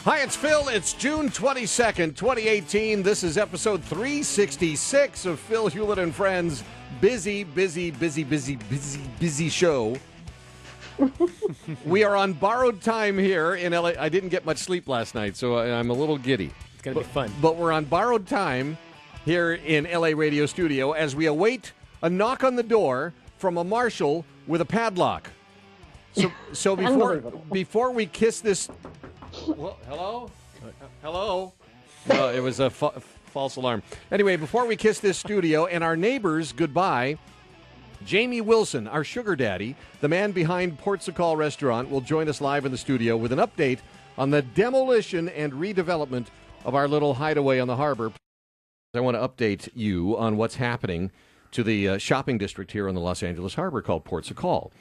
Hi, it's Phil. It's June 22nd, 2018. This is episode 366 of Phil, Hulett and Friends. Busy show. We are on borrowed time here in LA. I didn't get much sleep last night, so I'm a little giddy. It's going to be fun. But we're on borrowed time here in LA Radio Studio as we await a knock on the door from a marshal with a padlock. So before we kiss this... Well, hello? Hello? It was a false alarm. Anyway, before we kiss this studio and our neighbors goodbye, Jamie Wilson, our sugar daddy, the man behind Portugal Restaurant, will join us live in the studio with an update on the demolition and redevelopment of our little hideaway on the harbor. I want to update you on what's happening to the shopping district here on the Los Angeles Harbor called Portugal,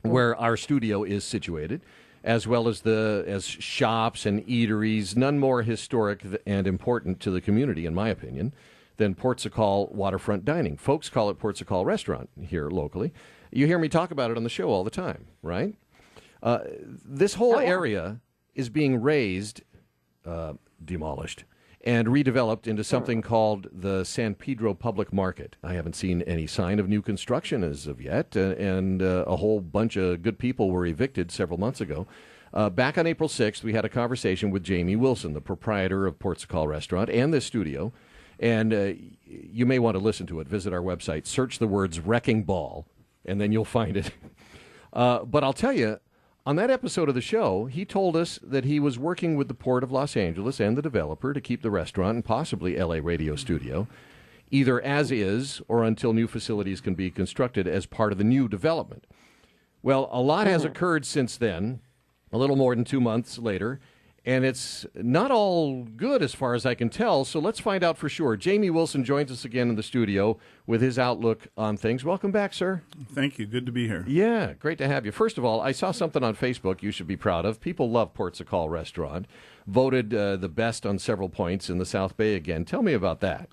where our studio is situated, as well as shops and eateries, none more historic and important to the community, in my opinion, than Portugal waterfront dining. Folks call it Portugal Restaurant here locally. You hear me talk about it on the show all the time, right? This whole area is being razed, demolished, and redeveloped into something called the San Pedro Public Market. I haven't seen any sign of new construction as of yet, and a whole bunch of good people were evicted several months ago. Back on April 6th, we had a conversation with Jamie Wilson, the proprietor of Portugal Restaurant and this studio, and you may want to listen to it. Visit our website, search the words Wrecking Ball, and then you'll find it. But I'll tell you, on that episode of the show, he told us that he was working with the Port of Los Angeles and the developer to keep the restaurant and possibly LA Radio Studio either as is or until new facilities can be constructed as part of the new development. Well, a lot has occurred since then, a little more than 2 months later, and it's not all good as far as I can tell, so let's find out for sure. Jamie Wilson joins us again in the studio with his outlook on things. Welcome back, sir. Thank you. Good to be here. Yeah, great to have you. First of all, I saw something on Facebook you should be proud of. People love Portugal Restaurant, voted the best on several points in the South Bay again. Tell me about that.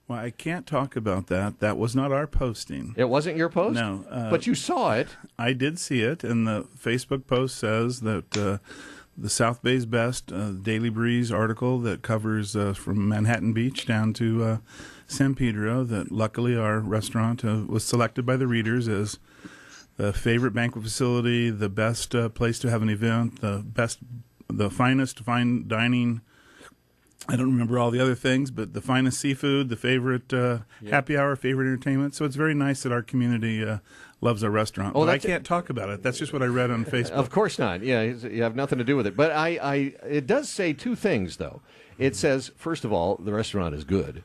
Well, I can't talk about that. That was not our posting. It wasn't your post? No. But you saw it. I did see it, and the Facebook post says that... the South Bay's Best, Daily Breeze article that covers from Manhattan Beach down to San Pedro, that luckily our restaurant was selected by the readers as the favorite banquet facility, the best place to have an event, the finest fine dining. I don't remember all the other things, but the finest seafood, the favorite happy hour, favorite entertainment. So it's very nice that our community loves our restaurant. But I can't talk about it. That's just what I read on Facebook. Of course not. Yeah, you have nothing to do with it. But it does say two things, though. It says, first of all, the restaurant is good.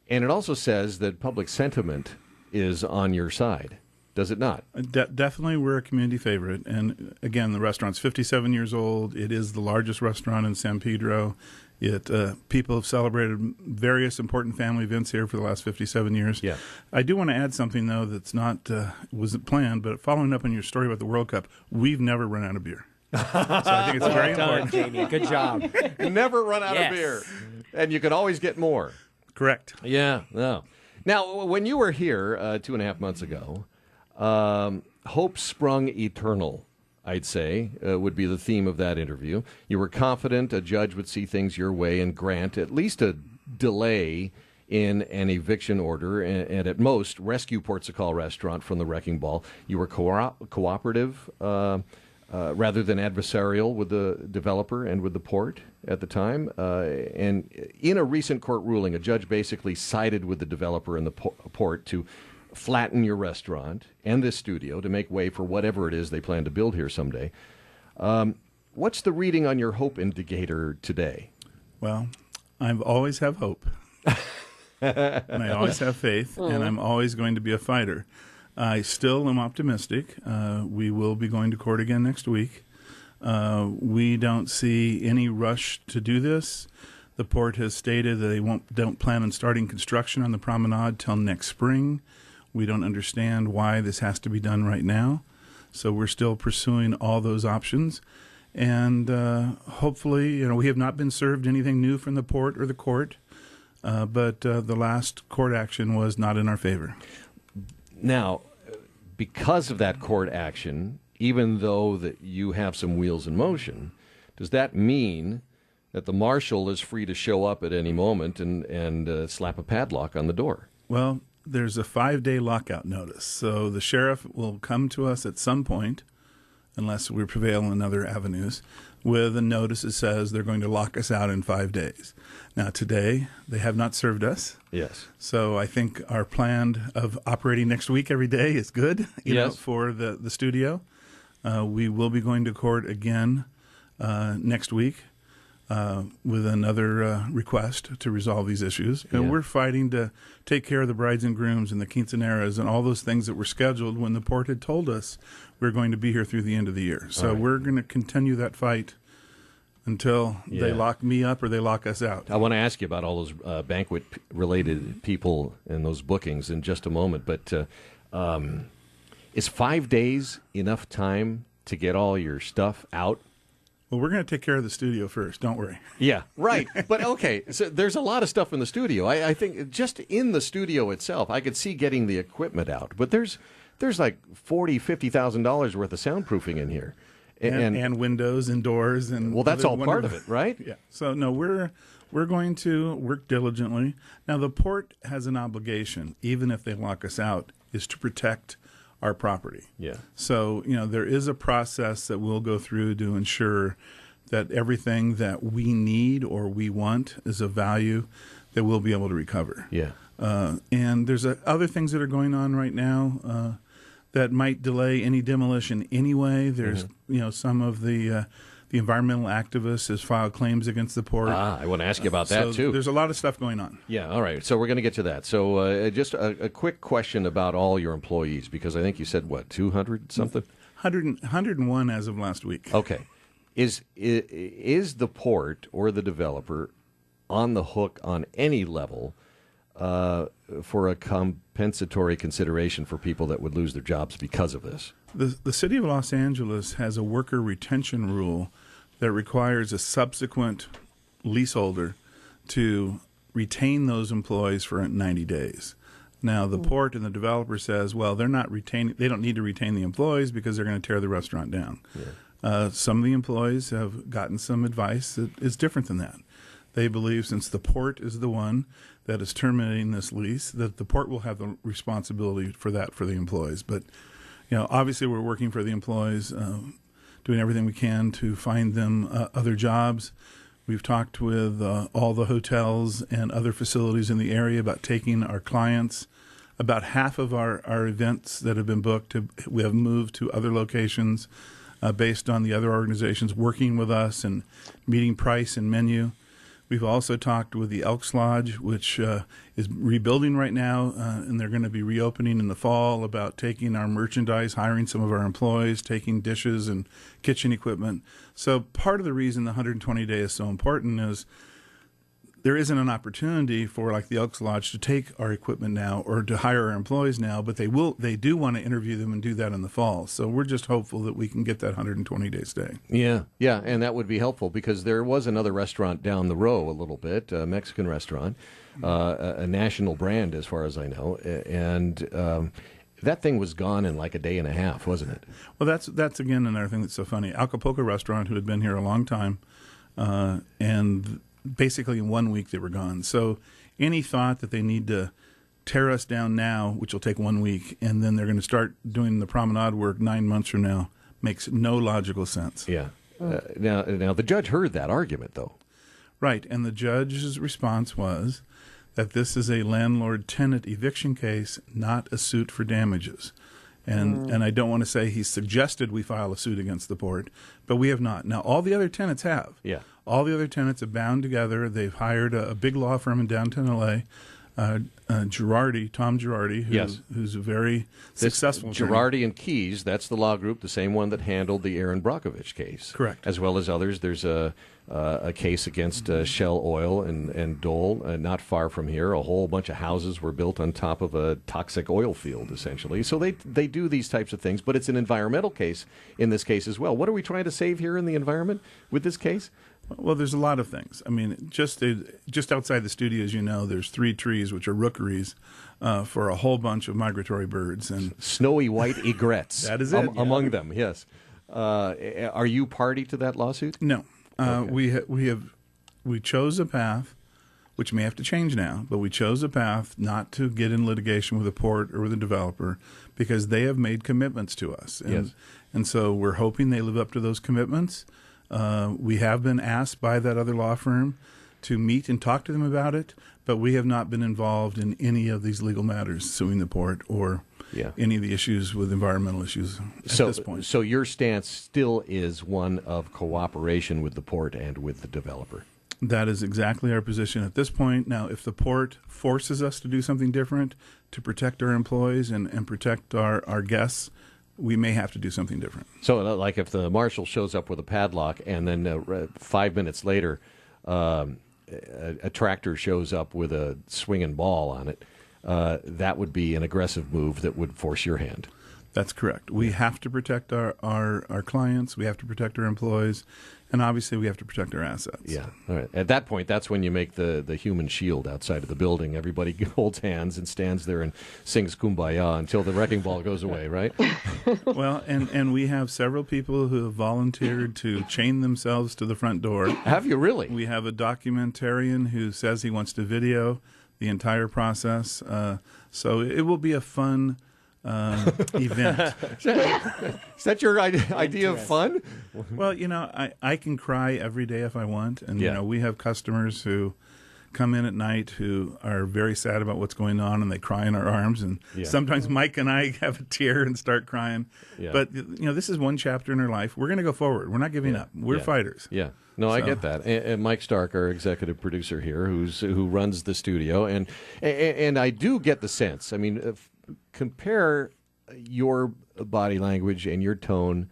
And it also says that public sentiment is on your side. Does it not? Definitely, we're a community favorite. And again, the restaurant's 57 years old. It is the largest restaurant in San Pedro. People have celebrated various important family events here for the last 57 years. Yeah. I do want to add something, though, that's not wasn't planned, but following up on your story about the World Cup, we've never run out of beer. So I think it's very important. Jamie. Good job. Never run out of beer. And you can always get more. Correct. Yeah. No. Now, when you were here 2.5 months ago, hope sprung eternal, I'd say, would be the theme of that interview. You were confident a judge would see things your way and grant at least a delay in an eviction order and at most rescue Portugal Restaurant from the wrecking ball. You were cooperative rather than adversarial with the developer and with the port at the time. And in a recent court ruling, a judge basically sided with the developer and the port to flatten your restaurant and this studio to make way for whatever it is they plan to build here someday. What's the reading on your hope indicator today? Well, I always have hope. And I always have faith, and I'm always going to be a fighter. I still am optimistic. We will be going to court again next week. We don't see any rush to do this. The port has stated that they don't plan on starting construction on the promenade till next spring. We don't understand why this has to be done right now. So we're still pursuing all those options. And hopefully, we have not been served anything new from the port or the court. But the last court action was not in our favor. Now, because of that court action, even though that you have some wheels in motion, does that mean that the marshal is free to show up at any moment and slap a padlock on the door. Well, there's a 5-day lockout notice. So the sheriff will come to us at some point, unless we prevail in other avenues, with a notice that says they're going to lock us out in 5 days. Now, today, they have not served us. Yes. So I think our plan of operating next week every day is good, you know, for the studio. We will be going to court again next week with another request to resolve these issues. And we're fighting to take care of the brides and grooms and the quinceaneras and all those things that were scheduled when the port had told us we're going to be here through the end of the year. So we're going to continue that fight until they lock me up or they lock us out. I want to ask you about all those banquet-related people and those bookings in just a moment, but is 5 days enough time to get all your stuff out? Well, we're going to take care of the studio first. Don't worry. Yeah, right. But okay, so there's a lot of stuff in the studio. I think just in the studio itself, I could see getting the equipment out. But there's like $40,000-$50,000 worth of soundproofing in here, and windows and doors and well, that's all part of it, right? Yeah. So no, we're going to work diligently. Now the port has an obligation, even if they lock us out, is to protect our property. Yeah. So, you know, there is a process that we'll go through to ensure that everything that we need or we want is of value that we'll be able to recover. Yeah. And there's other things that are going on right now that might delay any demolition anyway. There's, you know, some of the environmental activists has filed claims against the port. I want to ask you about that, too. There's a lot of stuff going on. Yeah, all right. So we're going to get to that. So just a quick question about all your employees, because I think you said, what, 200-something? 101 as of last week. Okay. Is the port or the developer on the hook on any level for a compensatory consideration for people that would lose their jobs because of this? The city of Los Angeles has a worker retention rule that requires a subsequent leaseholder to retain those employees for 90 days. Now, the port and the developer says, well, they don't need to retain the employees because they're going to tear the restaurant down. Yeah. Some of the employees have gotten some advice that is different than that. They believe since the port is the one that is terminating this lease, that the port will have the responsibility for that for the employees. But, you know, obviously we're working for the employees, doing everything we can to find them other jobs. We've talked with all the hotels and other facilities in the area about taking our clients. About half of our events that have been booked, we have moved to other locations based on the other organizations working with us and meeting price and menu. We've also talked with the Elks Lodge, which is rebuilding right now, and they're going to be reopening in the fall, about taking our merchandise, hiring some of our employees, taking dishes and kitchen equipment. So part of the reason the 120-day is so important is there isn't an opportunity for, like, the Elks Lodge to take our equipment now or to hire our employees now, but they do want to interview them and do that in the fall. So we're just hopeful that we can get that 120-day stay. Yeah, and that would be helpful because there was another restaurant down the row a little bit, a Mexican restaurant, a national brand as far as I know, and that thing was gone in like a day and a half, wasn't it? Well, that's again another thing that's so funny. Acapulco Restaurant, who had been here a long time, and basically in 1 week they were gone. So any thought that they need to tear us down now, which will take 1 week, and then they're going to start doing the promenade work 9 months from now, makes no logical sense. Yeah. Now the judge heard that argument, though. Right, and the judge's response was that this is a landlord-tenant eviction case, not a suit for damages. And I don't want to say he suggested we file a suit against the port, but we have not. Now, all the other tenants have. Yeah. All the other tenants have bound together. They've hired a big law firm in downtown L.A., Tom Girardi, who's a very successful attorney. Girardi and Keys, that's the law group, the same one that handled the Aaron Brockovich case. Correct. As well as others. There's a case against Shell Oil and Dole, not far from here. A whole bunch of houses were built on top of a toxic oil field, essentially. So they do these types of things, but it's an environmental case in this case as well. What are we trying to save here in the environment with this case? Well, there's a lot of things. I mean, just outside the studio, as you know, there's 3 trees, which are rookeries, for a whole bunch of migratory birds. And snowy white egrets. That is it. Among them, yes. Are you party to that lawsuit? No. Okay. We have we chose a path, which may have to change now, but we chose a path not to get in litigation with the port or with the developer because they have made commitments to us. And so we're hoping they live up to those commitments. We have been asked by that other law firm to meet and talk to them about it, but we have not been involved in any of these legal matters, suing the port or any of the issues with environmental issues at this point. So your stance still is one of cooperation with the port and with the developer. That is exactly our position at this point. Now, if the port forces us to do something different to protect our employees and protect our guests, we may have to do something different. So, like if the marshal shows up with a padlock and then 5 minutes later a tractor shows up with a swinging ball on it, that would be an aggressive move that would force your hand. That's correct. We have to protect our clients. We have to protect our employees. And obviously, we have to protect our assets. Yeah. All right. At that point, that's when you make the human shield outside of the building. Everybody holds hands and stands there and sings Kumbaya until the wrecking ball goes away, right? Well, and we have several people who have volunteered to chain themselves to the front door. Have you really? We have a documentarian who says he wants to video the entire process. So it will be a fun event. Is that your idea of fun? Well, I can cry every day if I want. And, we have customers who come in at night who are very sad about what's going on, and they cry in our arms. And sometimes Mike and I have a tear and start crying. Yeah. But, this is one chapter in our life. We're going to go forward. We're not giving up. We're fighters. Yeah. No, I get that. And Mike Stark, our executive producer here, who runs the studio, and I do get the sense. I mean, compare your body language and your tone,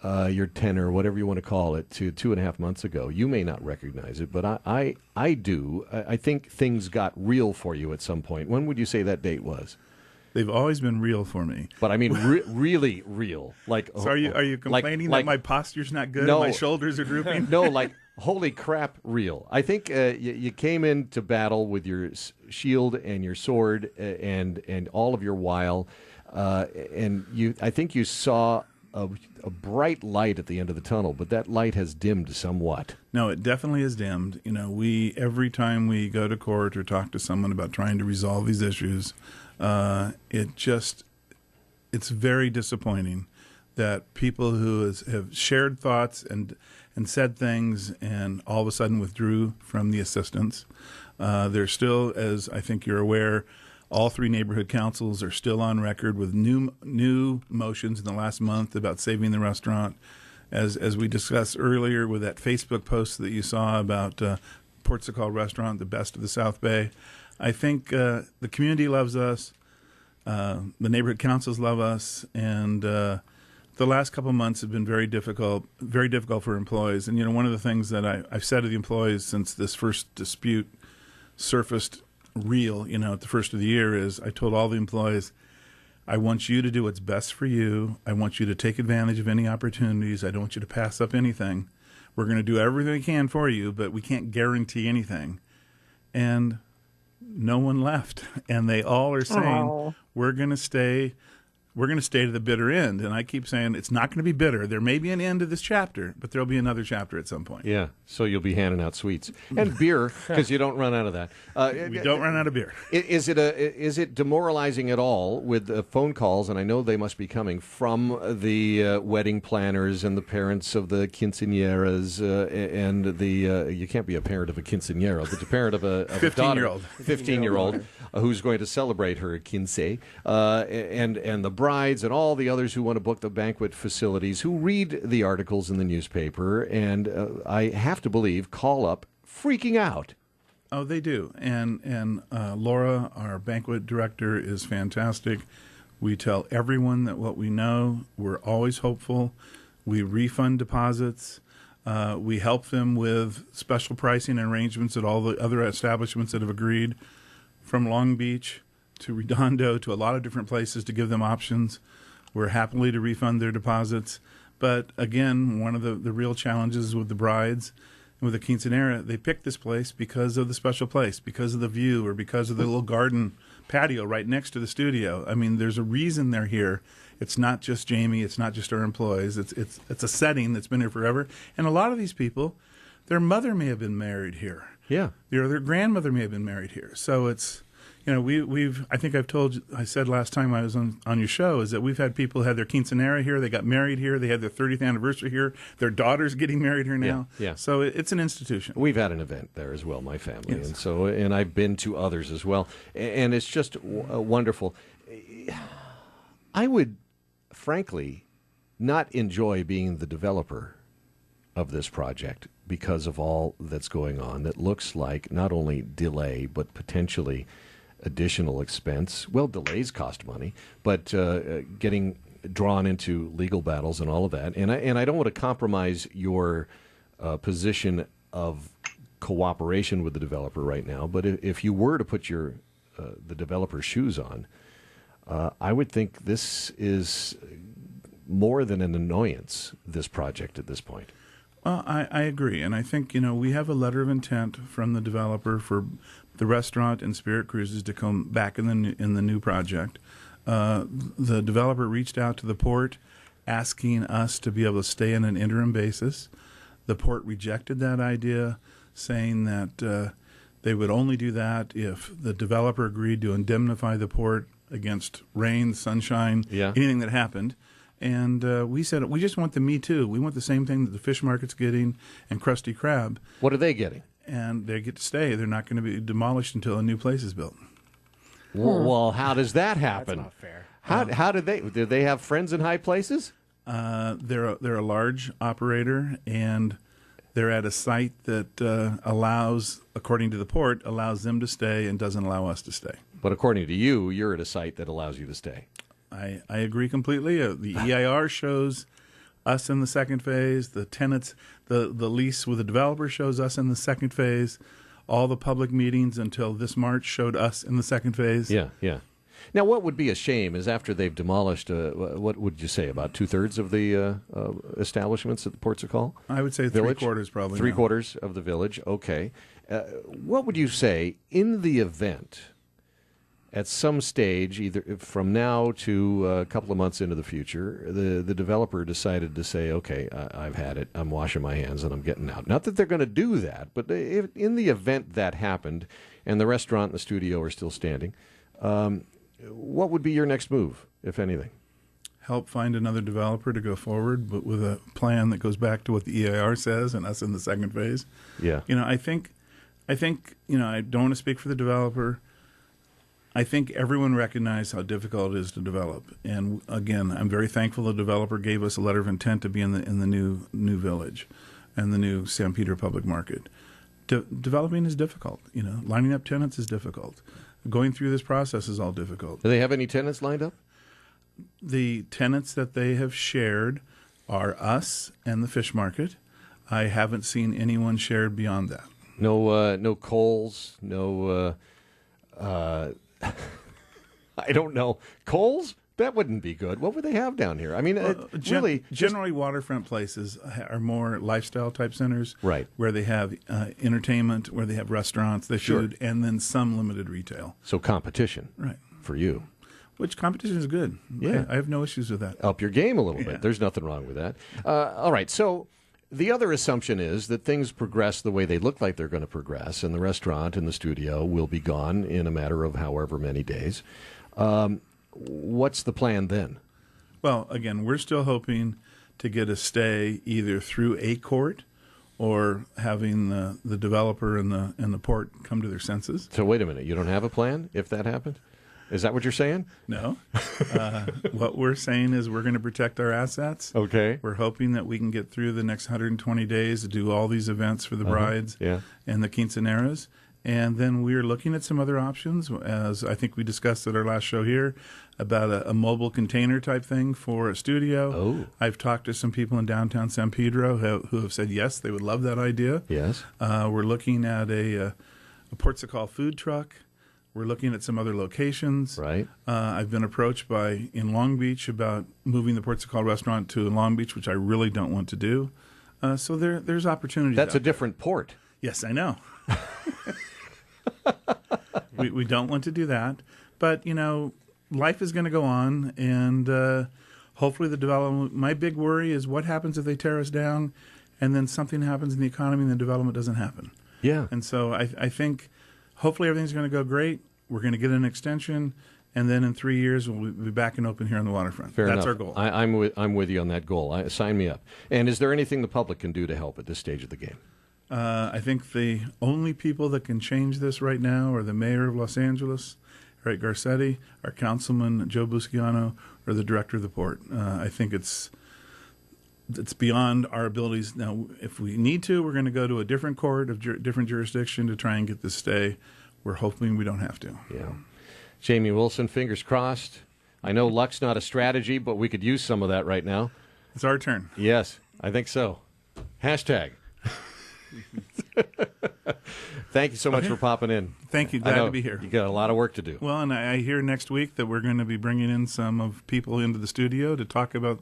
your tenor, whatever you want to call it, to 2.5 months ago. You may not recognize it, but I do. I think things got real for you at some point. When would you say that date was? They've always been real for me. But I mean, really real. Like, so are you complaining that my posture's not good? No, my shoulders are drooping? No, like, holy crap, real. I think you came into battle with your shield and your sword and all of your wile, and I think you saw a bright light at the end of the tunnel, but that light has dimmed somewhat. No, it definitely has dimmed. Every time we go to court or talk to someone about trying to resolve these issues, it's very disappointing that people who have shared thoughts and said things and all of a sudden withdrew from the assistance. There's still, as I think you're aware, all 3 neighborhood councils are still on record with new motions in the last month about saving the restaurant. As we discussed earlier with that Facebook post that you saw about Portugal Restaurant, the best of the South Bay, I think the community loves us, the neighborhood councils love us, and the last couple of months have been very difficult for employees. And one of the things that I've said to the employees since this first dispute surfaced at the first of the year is I told all the employees, I want you to do what's best for you. I want you to take advantage of any opportunities. I don't want you to pass up anything. We're going to do everything we can for you, but we can't guarantee anything. And no one left, and they all are saying we're going to stay to the bitter end. And I keep saying it's not going to be bitter. There may be an end to this chapter, but there'll be another chapter at some point. Yeah, so you'll be handing out sweets and beer because you don't run out of that. We don't run out of beer. Is it demoralizing at all with phone calls? And I know they must be coming from the wedding planners and the parents of the quinceañeras and the you can't be a parent of a quinceañera, but the parent of a 15-year-old who's going to celebrate her quince, and the brides and all the others who want to book the banquet facilities, who read the articles in the newspaper, and I have to believe call up freaking out. Oh, they do. And Laura, our banquet director, is fantastic. We tell everyone that what we know. We're always hopeful. We refund deposits. We help them with special pricing arrangements at all the other establishments that have agreed, from Long Beach to Redondo to a lot of different places, to give them options. We're happily to refund their deposits. But again, one of the real challenges with the brides and with the quinceanera, they picked this place because of the special place, because of the view, or because of the little garden patio right next to the studio. I mean, there's a reason they're here. It's not just Jamie. It's not just our employees. It's a setting that's been here forever. And a lot of these people, their mother may have been married here. Yeah. Their grandmother may have been married here. So it's, I think I said last time I was on your show, is that we've had people who had their quinceanera here, they got married here, they had their 30th anniversary here, their daughter's getting married here now. Yeah. So it's an institution. We've had an event there as well, my family, Yes. and I've been to others as well, and it's just wonderful. I would, frankly, not enjoy being the developer of this project because of all that's going on that looks like not only delay but potentially additional expense. Well, delays cost money, but getting drawn into legal battles and all of that. And I don't want to compromise your position of cooperation with the developer right now, but if you were to put the developer's shoes on, I would think this is more than an annoyance, this project at this point. Well, I agree. And I think, we have a letter of intent from the developer for the restaurant and Spirit Cruises to come back in the new project. The developer reached out to the port asking us to be able to stay on an interim basis. The port rejected that idea, saying that they would only do that if the developer agreed to indemnify the port against rain, sunshine, anything that happened. And we said, we just want the Me Too. We want the same thing that the fish market's getting and Krusty Krab. What are they getting? And they get to stay. They're not going to be demolished until a new place is built. Well, how does that happen? That's not fair. How do they have friends in high places? They're a large operator, and they're at a site that allows, according to the port, allows them to stay and doesn't allow us to stay. But according to you, you're at a site that allows you to stay. I agree completely. The EIR shows us in the second phase. The tenants, the lease with the developer shows us in the second phase. All the public meetings until this March showed us in the second phase. Yeah. Now, what would be a shame is after they've demolished, what would you say, about 2/3 of the establishments at the Ports of Call? I would say Village? 3/4 probably. Three-quarters of the village, okay. What would you say in the event, at some stage, either from now to a couple of months into the future, the developer decided to say, okay, I've had it, I'm washing my hands and I'm getting out. Not that they're going to do that, but if, in the event that happened and the restaurant and the studio are still standing, what would be your next move, if anything? Help find another developer to go forward, but with a plan that goes back to what the EIR says and us in the second phase. Yeah. I think, I don't want to speak for the developer. I think everyone recognized how difficult it is to develop. And again, I'm very thankful the developer gave us a letter of intent to be in the new village and the new San Pedro public market. Developing is difficult. Lining up tenants is difficult. Going through this process is all difficult. Do they have any tenants lined up? The tenants that they have shared are us and the fish market. I haven't seen anyone shared beyond that. No Kohl's, no... I don't know. Kohl's? That wouldn't be good. What would they have down here? I mean, generally waterfront places are more lifestyle type centers, right? Where they have entertainment, where they have restaurants, they food, and then some limited retail. So competition, right, for you. Which competition is good. Yeah, I have no issues with that. Up your game a little bit. There's nothing wrong with that. All right, so. The other assumption is that things progress the way they look like they're going to progress, and the restaurant and the studio will be gone in a matter of however many days. What's the plan then? Well, again, we're still hoping to get a stay either through a court or having the developer and the port come to their senses. So wait a minute, you don't have a plan if that happened? Is that what you're saying? No. What we're saying is we're going to protect our assets. Okay. We're hoping that we can get through the next 120 days to do all these events for the brides and the quinceaneras. And then we're looking at some other options, as I think we discussed at our last show here, about a mobile container type thing for a studio. Oh. I've talked to some people in downtown San Pedro who have said, yes, they would love that idea. Yes. We're looking at a Ports of Call food truck. We're looking at some other locations. Right. I've been approached in Long Beach about moving the Ports of Call restaurant to Long Beach, which I really don't want to do. So there's opportunities. That's a different port. Yes, I know. we don't want to do that. But, life is going to go on, and hopefully the development. My big worry is what happens if they tear us down and then something happens in the economy and the development doesn't happen. Yeah. And so I think hopefully everything's going to go great. We're going to get an extension, and then in 3 years we'll be back and open here on the waterfront. Fair That's enough. our goal. I'm with you on that goal. Sign me up. And is there anything the public can do to help at this stage of the game? I think the only people that can change this right now are the mayor of Los Angeles, Eric Garcetti, our councilman, Joe Busciano, or the director of the port. I think it's beyond our abilities. Now, if we need to, we're going to go to a different court of different jurisdiction to try and get this stay. We're hoping we don't have to. Yeah. Jamie Wilson, fingers crossed. I know luck's not a strategy, but we could use some of that right now. It's our turn. Yes, I think so. Hashtag. Thank you so much for popping in. Thank you. Glad to be here. You got a lot of work to do. Well, and I hear next week that we're going to be bringing in some of people into the studio to talk about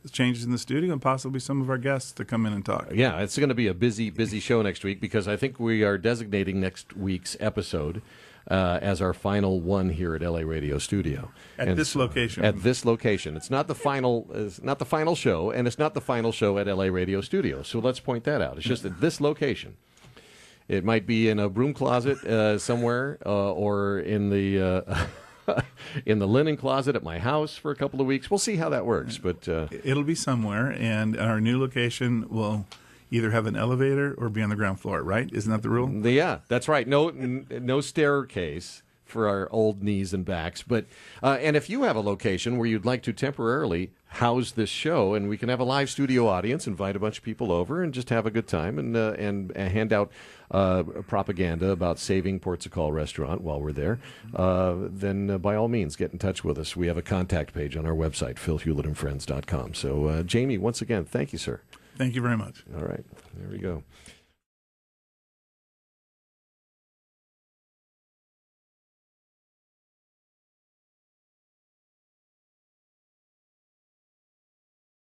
the changes in the studio and possibly some of our guests to come in and talk. Yeah, it's going to be a busy show next week because I think we are designating next week's episode as our final one here at LA Radio Studio. At this location. At this location. It's not the final show, and it's not the final show at LA Radio Studio. So let's point that out. It's just at this location. It might be in a broom closet somewhere or in the in the linen closet at my house for a couple of weeks. We'll see how that works. But it'll be somewhere, and our new location will either have an elevator or be on the ground floor, right? Isn't that the rule? Yeah, that's right. No staircase for our old knees and backs. But and if you have a location where you'd like to temporarily house this show, and we can have a live studio audience, invite a bunch of people over, and just have a good time, and hand out propaganda about saving Port Sacal Restaurant while we're there, then by all means get in touch with us. We have a contact page on our website, philhulettandfriends.com. So Jamie, once again, thank you, sir. Thank you very much. All right, there we go.